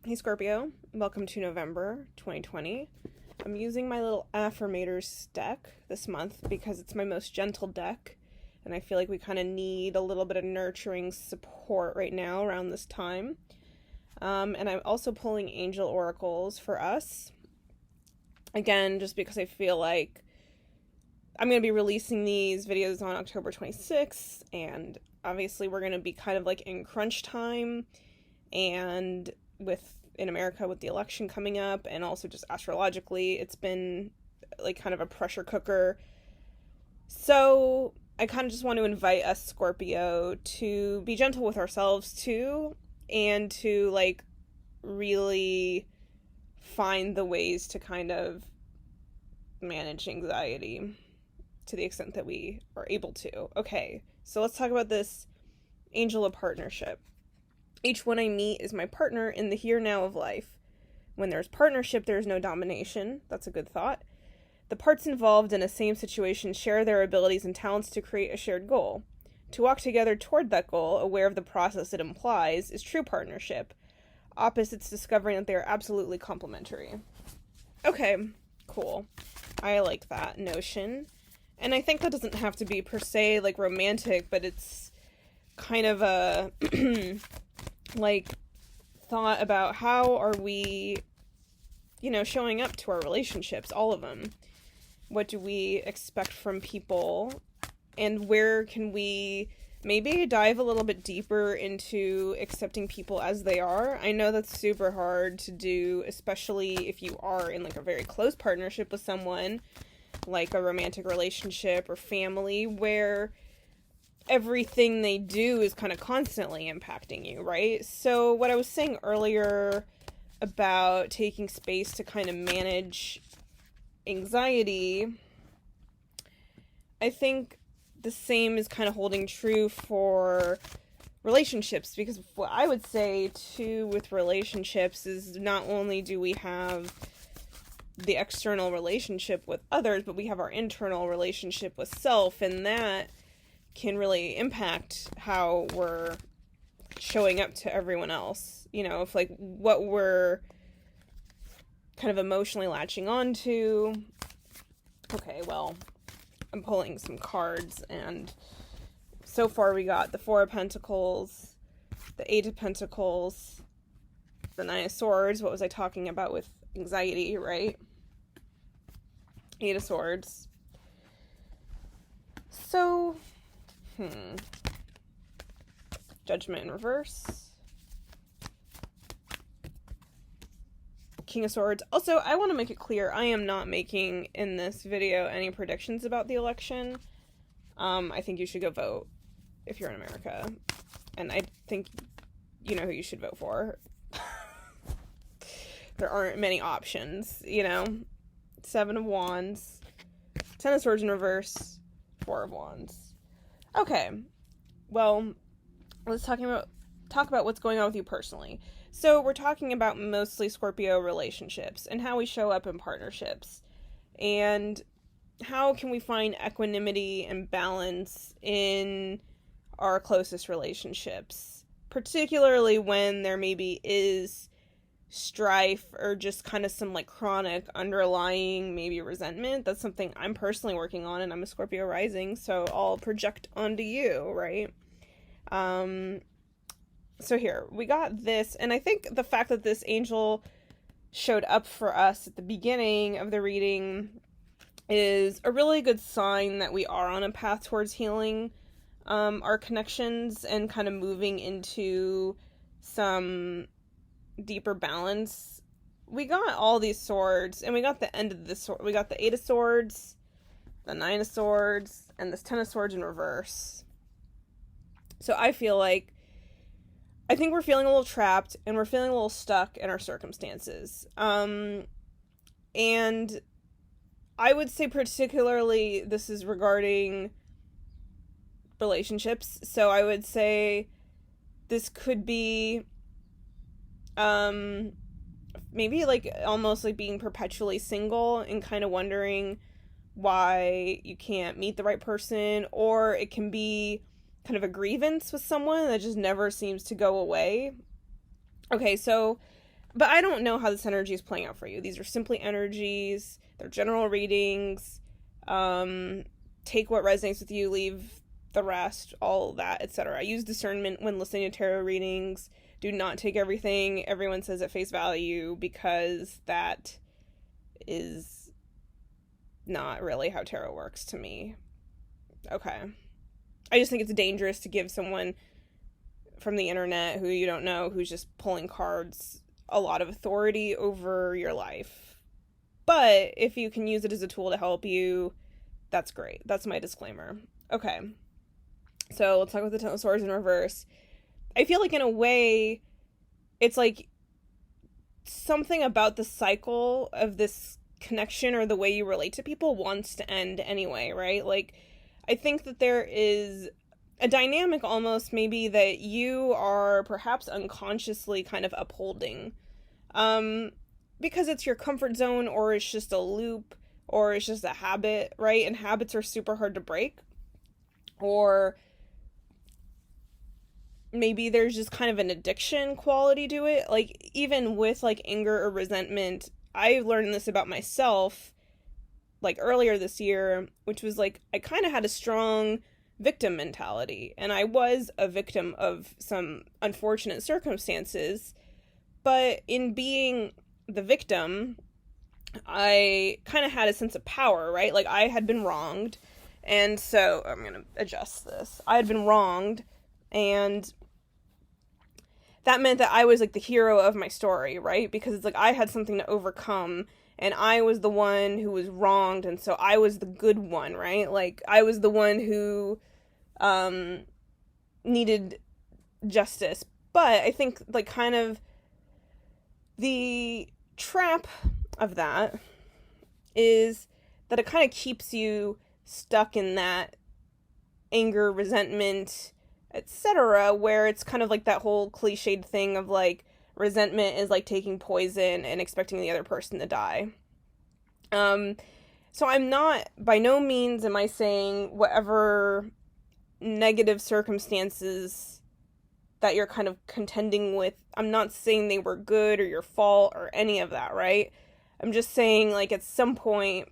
Hey Scorpio, welcome to November 2020. I'm using my little affirmators deck this month because it's my most gentle deck, and I feel like we kind of need a little bit of nurturing support right now around this time. And I'm also pulling angel oracles for us. Again, just because I feel like I'm going to be releasing these videos on October 26th, and obviously we're going to be kind of like in crunch time, and in America with the election coming up, and also just astrologically, it's been like kind of a pressure cooker. So I kind of just want to invite us Scorpio to be gentle with ourselves too, and to like really find the ways to kind of manage anxiety to the extent that we are able to. Okay, so let's talk about this angel of partnership. Each one I meet is my partner in the here now of life. When there's partnership, there is no domination. That's a good thought. The parts involved in a same situation share their abilities and talents to create a shared goal. To walk together toward that goal, aware of the process it implies, is true partnership. Opposites discovering that they are absolutely complementary. Okay, cool. I like that notion. And I think that doesn't have to be per se like romantic, but it's kind of a like thought about how are we, showing up to our relationships, all of them. What do we expect from people, and where can we maybe dive a little bit deeper into accepting people as they are? I know that's super hard to do, especially if you are in like a very close partnership with someone, like a romantic relationship or family, where everything they do is kind of constantly impacting you, right? So what I was saying earlier about taking space to kind of manage anxiety, I think the same is kind of holding true for relationships, because what I would say too with relationships is not only do we have the external relationship with others, but we have our internal relationship with self, and that can really impact how we're showing up to everyone else. If like what we're kind of emotionally latching onto. Okay, well, I'm pulling some cards, and so far we got the Four of Pentacles, the Eight of Pentacles, the Nine of Swords. What was I talking about with anxiety, right? Eight of Swords. So Judgment in reverse. King of Swords. Also, I want to make it clear, I am not making in this video any predictions about the election. I think you should go vote if you're in America. And I think you know who you should vote for. There aren't many options, Seven of Wands. Ten of Swords in reverse. Four of Wands. Okay, well, let's talk about what's going on with you personally. So we're talking about mostly Scorpio relationships and how we show up in partnerships, and how can we find equanimity and balance in our closest relationships, particularly when there maybe is strife or just kind of some like chronic underlying maybe resentment. That's something I'm personally working on, and I'm a Scorpio rising, so I'll project onto you, right? So here we got this, and I think the fact that this angel showed up for us at the beginning of the reading is a really good sign that we are on a path towards healing our connections and kind of moving into some deeper balance. We got all these swords, and we got the end of the sword. We got the Eight of Swords, the Nine of Swords, and this Ten of Swords in reverse. So I think we're feeling a little trapped, and we're feeling a little stuck in our circumstances. And I would say particularly this is regarding relationships. So I would say this could be maybe like almost like being perpetually single and kind of wondering why you can't meet the right person, or it can be kind of a grievance with someone that just never seems to go away. Okay, so But I don't know how this energy is playing out for you. These are simply energies. They're general readings. Take what resonates with you, leave the rest, all that, etc. Use discernment when listening to tarot readings. Do not take everything everyone says at face value, because that is not really how tarot works to me. Okay. I just think it's dangerous to give someone from the internet who you don't know, who's just pulling cards, a lot of authority over your life. But if you can use it as a tool to help you, that's great. That's my disclaimer. Okay. So let's talk about the Ten of Swords in reverse. I feel like in a way, it's like something about the cycle of this connection or the way you relate to people wants to end anyway, right? Like, I think that there is a dynamic almost maybe that you are perhaps unconsciously kind of upholding. Because it's your comfort zone, or it's just a loop, or it's just a habit, right? And habits are super hard to break. Or maybe there's just kind of an addiction quality to it. Like, even with, like, anger or resentment, I learned this about myself, like, earlier this year, which was, like, I kind of had a strong victim mentality, and I was a victim of some unfortunate circumstances, but in being the victim, I kind of had a sense of power, right? Like, I had been wronged, and so, I'm gonna adjust this. I had been wronged, and that meant that I was, like, the hero of my story, right? Because it's like I had something to overcome, and I was the one who was wronged, and so I was the good one, right? Like, I was the one who needed justice. But I think, like, kind of the trap of that is that it kind of keeps you stuck in that anger, resentment, etc., where it's kind of like that whole cliched thing of, like, resentment is like taking poison and expecting the other person to die. So I'm not, by no means am I saying whatever negative circumstances that you're kind of contending with, I'm not saying they were good or your fault or any of that, right? I'm just saying, like, at some point,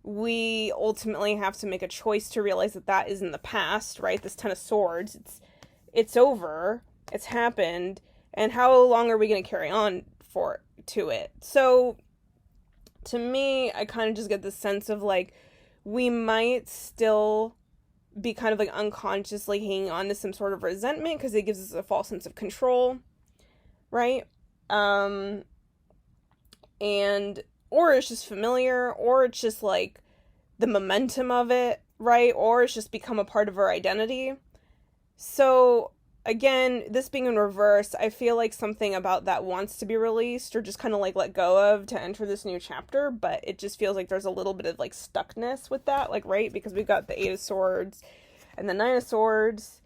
we ultimately have to make a choice to realize that that is in the past, right? This Ten of Swords, it's over, it's happened, and how long are we going to carry on to it? So, to me, I kind of just get this sense of, like, we might still be kind of, like, unconsciously hanging on to some sort of resentment because it gives us a false sense of control, right? And, or it's just familiar, or it's just, like, the momentum of it, right? Or it's just become a part of our identity. So, again, this being in reverse, I feel like something about that wants to be released or just kind of, like, let go of to enter this new chapter, but it just feels like there's a little bit of, like, stuckness with that, like, right? Because we've got the Eight of Swords and the Nine of Swords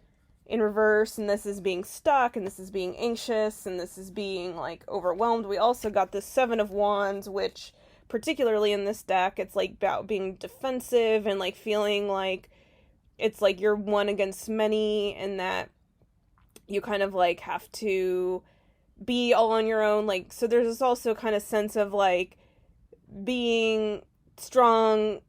in reverse, and this is being stuck, and this is being anxious, and this is being, like, overwhelmed. We also got the Seven of Wands, which, particularly in this deck, it's, like, about being defensive and, like, feeling like it's, like, you're one against many, and that you kind of, like, have to be all on your own. Like, so there's this also kind of sense of, like, being strong,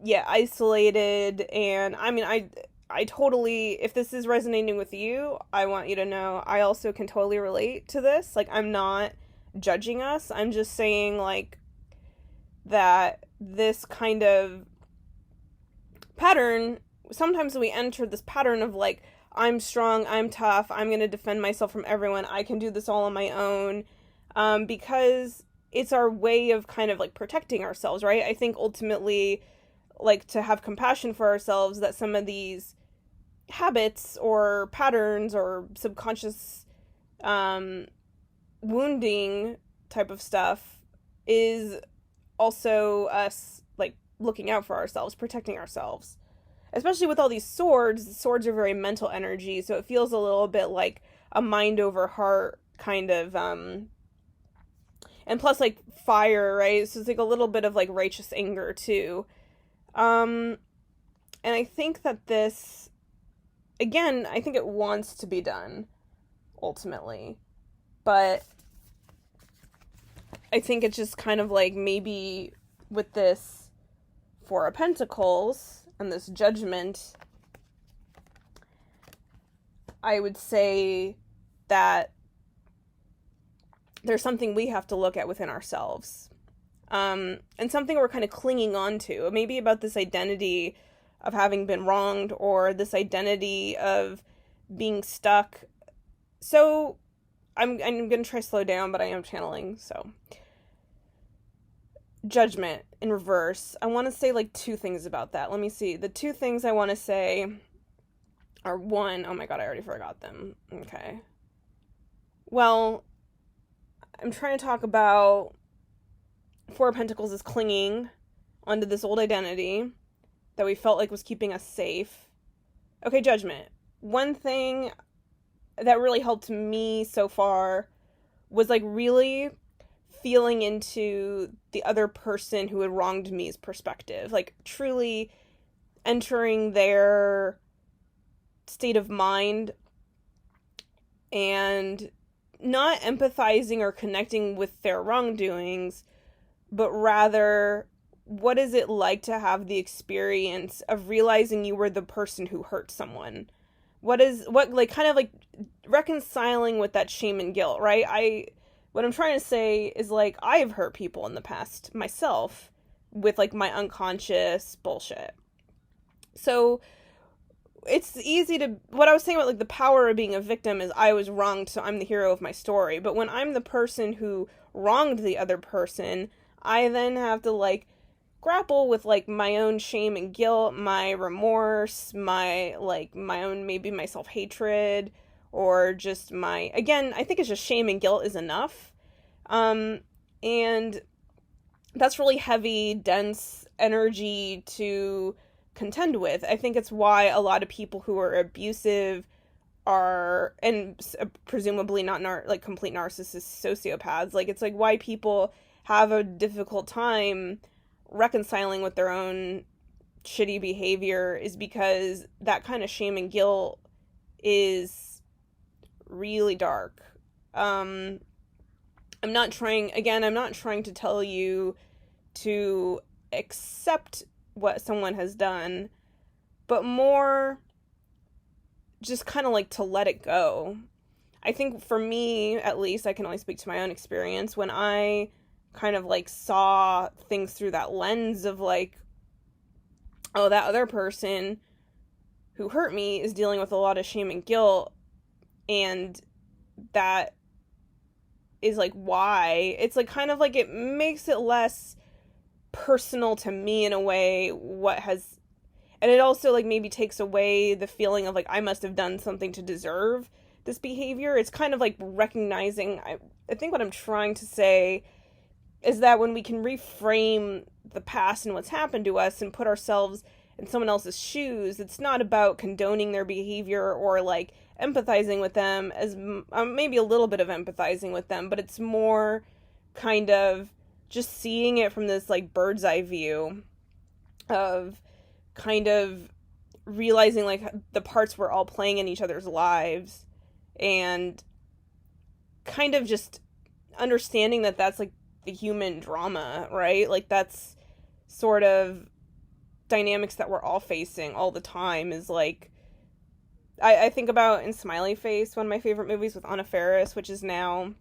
yet isolated, and, I mean, I totally, if this is resonating with you, I want you to know I also can totally relate to this. Like, I'm not judging us. I'm just saying, like, that this kind of pattern, sometimes we enter this pattern of, like, I'm strong, I'm tough, I'm going to defend myself from everyone, I can do this all on my own, because it's our way of kind of, like, protecting ourselves, right? I think ultimately, like, to have compassion for ourselves, that some of these habits or patterns or subconscious wounding type of stuff is also us, like, looking out for ourselves, protecting ourselves. Especially with all these swords, the swords are very mental energy, so it feels a little bit like a mind over heart kind of, and plus, like, fire, right? So it's, like, a little bit of, like, righteous anger, too. And I think that this, again, I think it wants to be done, ultimately. But I think it's just kind of like maybe with this Four of Pentacles and this Judgment, I would say that there's something we have to look at within ourselves. And something we're kind of clinging on to. Maybe about this identity of having been wronged, or this identity of being stuck. So I'm going to try to slow down, but I am channeling, so. Judgment in reverse. I want to say like two things about that. Let me see. The two things I want to say are one, oh my god, I already forgot them. Okay. Well, I'm trying to talk about Four of Pentacles is clinging onto this old identity that we felt like was keeping us safe. Okay, Judgment. One thing that really helped me so far was like really feeling into the other person who had wronged me's perspective. Like truly entering their state of mind and not empathizing or connecting with their wrongdoings, but rather, what is it like to have the experience of realizing you were the person who hurt someone? What kind of like reconciling with that shame and guilt, right? What I'm trying to say is like, I've hurt people in the past myself with like my unconscious bullshit. So it's easy to, what I was saying about like the power of being a victim is I was wronged, so I'm the hero of my story. But when I'm the person who wronged the other person, I then have to like grapple with like my own shame and guilt, my remorse, my own, maybe my self-hatred, or just again, I think it's just shame and guilt is enough. And that's really heavy, dense energy to contend with. I think it's why a lot of people who are abusive are, and presumably not complete narcissists, sociopaths, like it's like why people have a difficult time reconciling with their own shitty behavior is because that kind of shame and guilt is really dark. I'm not trying to tell you to accept what someone has done, but more just kind of like to let it go. I think for me, at least, I can only speak to my own experience, when I kind of like saw things through that lens of like, oh, that other person who hurt me is dealing with a lot of shame and guilt, and that is like why it's like kind of like it makes it less personal to me in a way, and it also like maybe takes away the feeling of like I must have done something to deserve this behavior. It's kind of like recognizing, I think what I'm trying to say is that when we can reframe the past and what's happened to us and put ourselves in someone else's shoes, it's not about condoning their behavior or like empathizing with them, as maybe a little bit of empathizing with them, but it's more kind of just seeing it from this like bird's eye view of kind of realizing like the parts we're all playing in each other's lives, and kind of just understanding that that's like the human drama, right? Like that's sort of dynamics that we're all facing all the time. Is like I think about in Smiley Face, one of my favorite movies with Anna Faris, which is now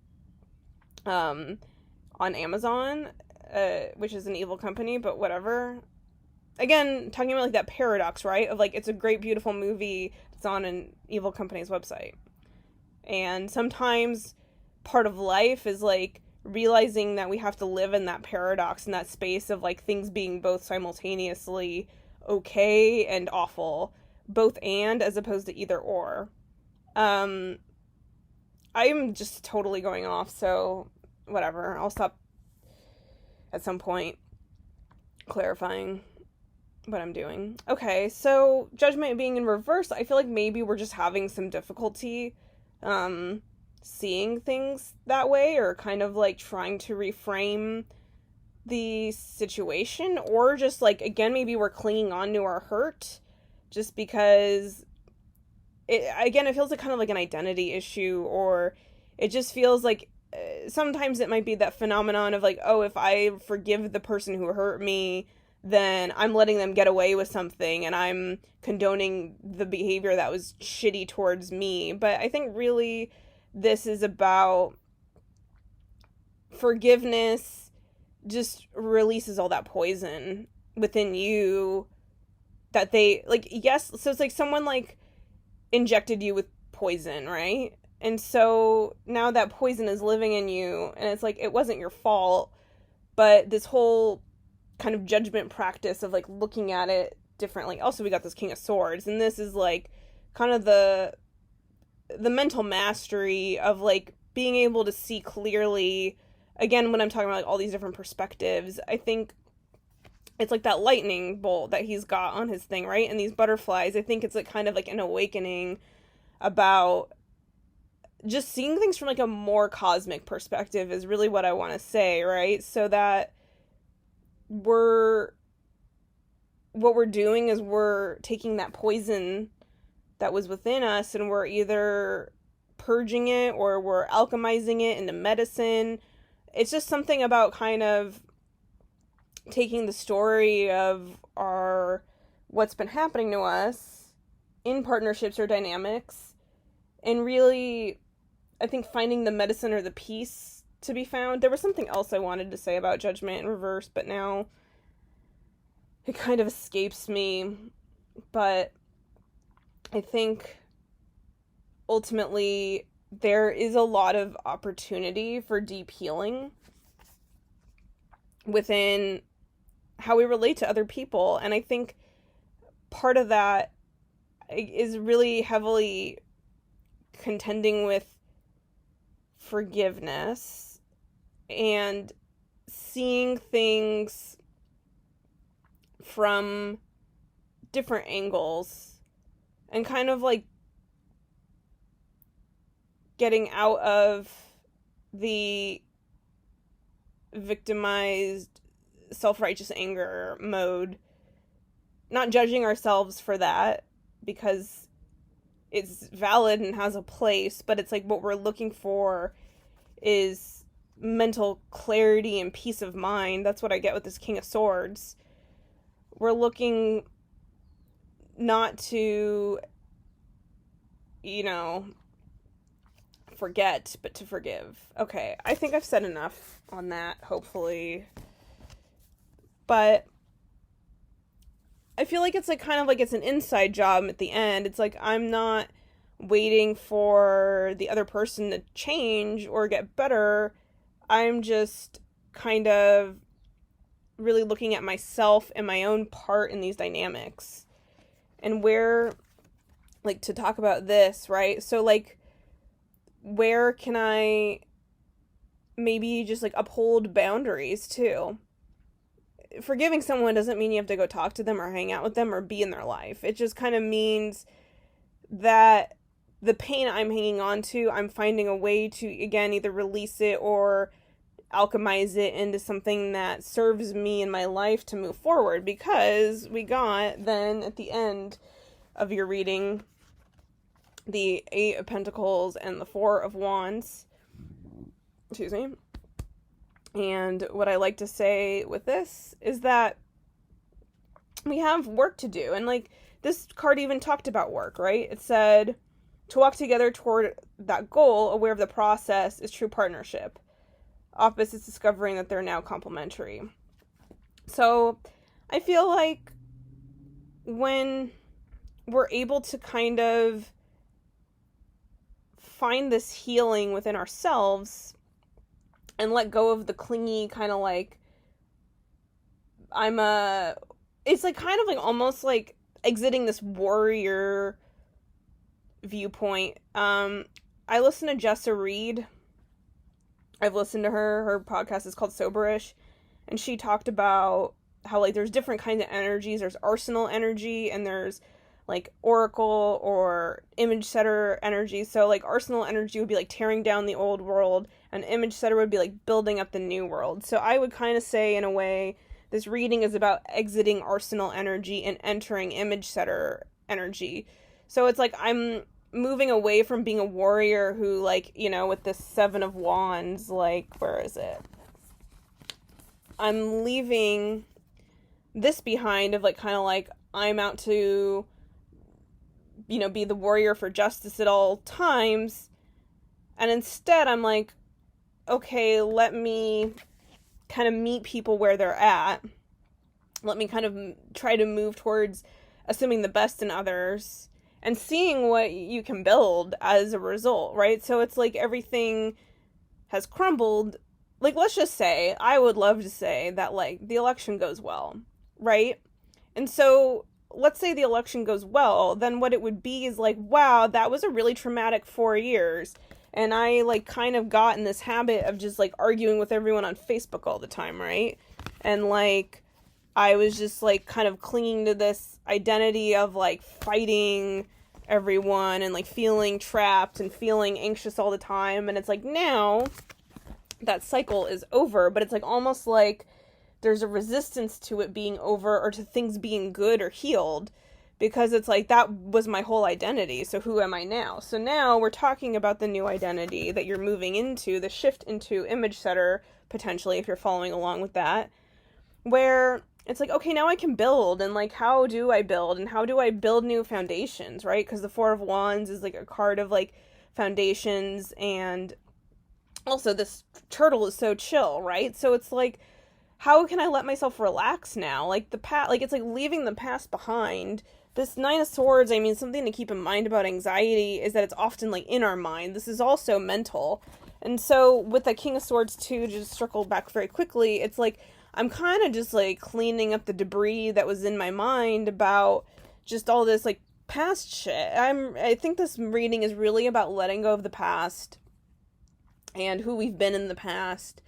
on Amazon, which is an evil company, but whatever. Again, talking about like that paradox, right? Of like, it's a great, beautiful movie that's on an evil company's website. And sometimes part of life is like realizing that we have to live in that paradox, in that space of like things being both simultaneously okay and awful, both and, as opposed to either or. I'm just totally going off, so whatever. I'll stop at some point clarifying what I'm doing. Okay, so Judgment being in reverse, I feel like maybe we're just having some difficulty seeing things that way, or kind of like trying to reframe the situation, or just like, again, maybe we're clinging on to our hurt just because it feels like kind of like an identity issue, or it just feels like sometimes it might be that phenomenon of like, oh, if I forgive the person who hurt me, then I'm letting them get away with something and I'm condoning the behavior that was shitty towards me. But I think really this is about forgiveness just releases all that poison within you that they, like, yes, so it's like someone, like, injected you with poison, right? And so now that poison is living in you, and it's like, it wasn't your fault, but this whole kind of judgment practice of, like, looking at it differently. Also, we got this King of Swords, and this is, like, kind of the mental mastery of, like, being able to see clearly. Again, when I'm talking about, like, all these different perspectives, I think it's like that lightning bolt that he's got on his thing, right? And these butterflies, I think it's like kind of like an awakening about just seeing things from like a more cosmic perspective is really what I want to say, right? So that what we're doing is we're taking that poison that was within us and we're either purging it or we're alchemizing it into medicine. It's just something about kind of taking the story of what's been happening to us in partnerships or dynamics and really, I think, finding the medicine or the peace to be found. There was something else I wanted to say about judgment in reverse, but now it kind of escapes me. But I think ultimately there is a lot of opportunity for deep healing within how we relate to other people. And I think part of that is really heavily contending with forgiveness and seeing things from different angles and kind of like getting out of the victimized self-righteous anger mode, not judging ourselves for that because it's valid and has a place, but it's like what we're looking for is mental clarity and peace of mind. That's what I get with this King of Swords. We're looking not to, forget, but to forgive. Okay, I think I've said enough on that, hopefully. But I feel like it's like kind of like it's an inside job at the end. It's like I'm not waiting for the other person to change or get better. I'm just kind of really looking at myself and my own part in these dynamics. And where, like, to talk about this, right? So, like, where can I maybe just, like, uphold boundaries, too? Forgiving someone doesn't mean you have to go talk to them or hang out with them or be in their life. It just kind of means that the pain I'm hanging on to, I'm finding a way to, again, either release it or alchemize it into something that serves me in my life to move forward. Because we got, then, at the end of your reading, the 8 of Pentacles and the 4 of Wands. Excuse me. And what I like to say with this is that we have work to do. And, like, this card even talked about work, right? It said, to walk together toward that goal, aware of the process, is true partnership. Opposites discovering that they're now complementary. So, I feel like when we're able to kind of find this healing within ourselves and let go of the clingy kind of like, it's like kind of like almost like exiting this warrior viewpoint. I listen to Jessa Reed. I've listened to her podcast is called Soberish, and she talked about how, like, there's different kinds of energies. There's arsenal energy, and there's, like, oracle or image setter energy. So, like, arsenal energy would be, like, tearing down the old world, and image setter would be, like, building up the new world. So I would kind of say, in a way, this reading is about exiting arsenal energy and entering image setter energy. So it's like I'm moving away from being a warrior who, like, you know, with this 7 of Wands, like, where is it? I'm leaving this behind of, like, kind of like, I'm out to, you know, be the warrior for justice at all times. And instead, I'm like, okay, let me kind of meet people where they're at. Let me kind of try to move towards assuming the best in others and seeing what you can build as a result, right? So it's like everything has crumbled. Like, let's just say, I would love to say that, like, the election goes well, right? And so let's say the election goes well, then what it would be is like, wow, that was a really traumatic 4 years. And I, like, kind of got in this habit of just, like, arguing with everyone on Facebook all the time, right? And, like, I was just, like, kind of clinging to this identity of, like, fighting everyone and, like, feeling trapped and feeling anxious all the time. And it's like, now that cycle is over, but it's, like, almost like there's a resistance to it being over or to things being good or healed, because it's like, that was my whole identity. So who am I now? So now we're talking about the new identity that you're moving into, the shift into image setter, potentially, if you're following along with that, where it's like, okay, now I can build, and, like, how do I build, and how do I build new foundations, right? Because the 4 of Wands is, like, a card of, like, foundations, and also this turtle is so chill, right? So it's like, how can I let myself relax now? Like, the past, like, it's like leaving the past behind. This 9 of Swords, I mean, something to keep in mind about anxiety is that it's often, like, in our mind. This is also mental. And so with the King of Swords too, to just circle back very quickly, it's like, I'm kind of just, like, cleaning up the debris that was in my mind about just all this, like, past shit. I think this reading is really about letting go of the past and who we've been in the past,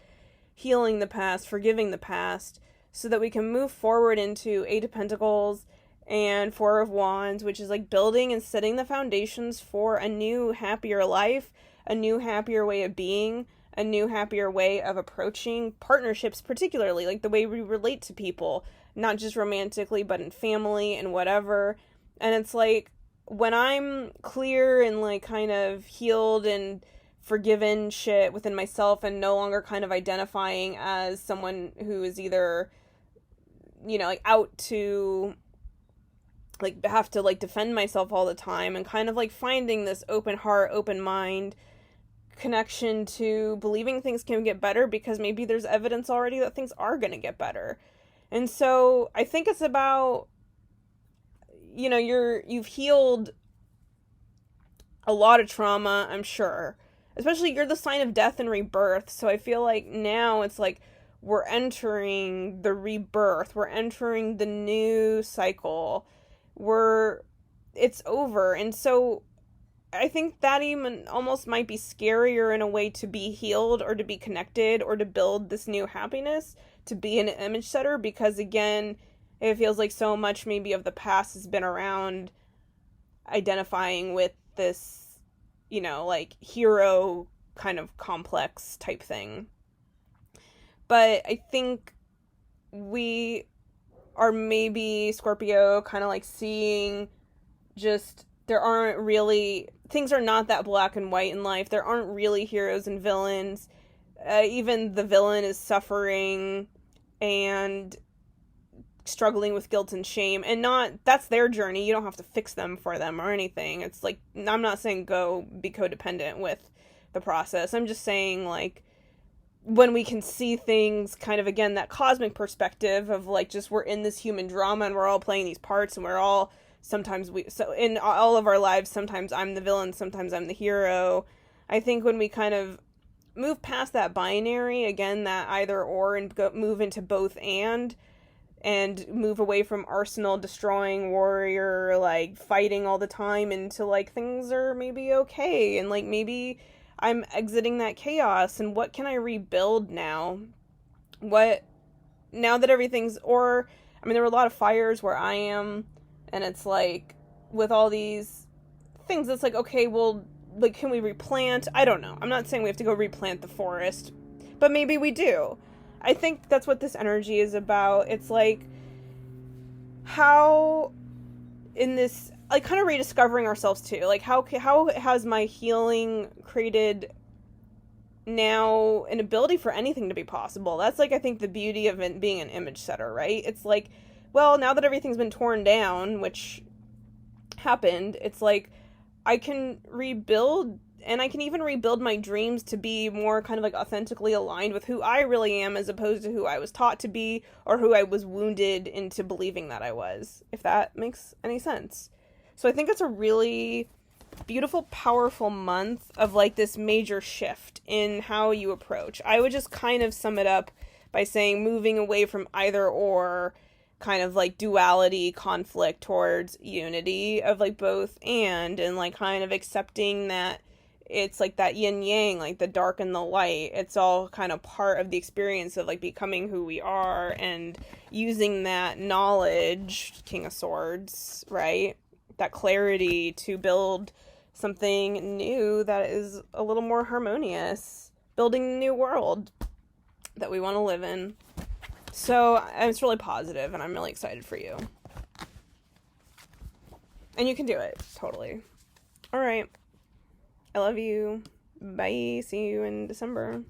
healing the past, forgiving the past, so that we can move forward into 8 of Pentacles and 4 of Wands, which is, like, building and setting the foundations for a new, happier life, a new, happier way of being, a new, happier way of approaching partnerships, particularly, like, the way we relate to people, not just romantically, but in family and whatever. And it's like, when I'm clear and, like, kind of healed and forgiven shit within myself and no longer kind of identifying as someone who is either, you know, like, out to, like, have to, like, defend myself all the time, and kind of, like, finding this open heart, open mind connection to believing things can get better, because maybe there's evidence already that things are going to get better. And so I think it's about, you know, you've healed a lot of trauma, I'm sure. Especially, you're the sign of death and rebirth. So I feel like now it's like we're entering the rebirth. We're entering the new cycle. It's over. And so I think that even almost might be scarier in a way, to be healed or to be connected or to build this new happiness, to be an image setter, because, again, it feels like so much maybe of the past has been around identifying with this, you know, like, hero kind of complex type thing. But I think we are, maybe, Scorpio, kind of like seeing just, there aren't really, things are not that black and white in life. There aren't really heroes and villains. Even the villain is suffering and struggling with guilt and shame, and that's their journey. You don't have to fix them for them or anything. It's like, I'm not saying go be codependent with the process. I'm just saying, like, when we can see things kind of, again, that cosmic perspective of, like, just we're in this human drama and we're all playing these parts, and we're all, so in all of our lives, sometimes I'm the villain, sometimes I'm the hero. I think when we kind of move past that binary, again, that either or, and move into both and move away from arsenal destroying warrior, like, fighting all the time, into, like, things are maybe okay, and, like, maybe I'm exiting that chaos, and what can I rebuild now? Now that everything's, or, I mean, there were a lot of fires where I am, and it's like, with all these things, it's like, okay, well, like, can we replant? I don't know. I'm not saying we have to go replant the forest, but maybe we do. I think that's what this energy is about. It's like, how in this, like kind of rediscovering ourselves too. Like how has my healing created now an ability for anything to be possible? That's like, I think, the beauty of it being an image setter, right? It's like, well, now that everything's been torn down, which happened, it's like I can rebuild, and I can even rebuild my dreams to be more kind of like authentically aligned with who I really am, as opposed to who I was taught to be or who I was wounded into believing that I was, if that makes any sense. So I think it's a really beautiful, powerful month of like this major shift in how you approach. I would just kind of sum it up by saying moving away from either or, kind of like duality, conflict, towards unity of like both and like kind of accepting that it's like that yin yang, like the dark and the light. It's all kind of part of the experience of like becoming who we are, and using that knowledge, King of Swords, right? That clarity to build something new that is a little more harmonious, building a new world that we want to live in. So it's really positive, and I'm really excited for you. And you can do it, totally. All right. I love you. Bye. See you in December.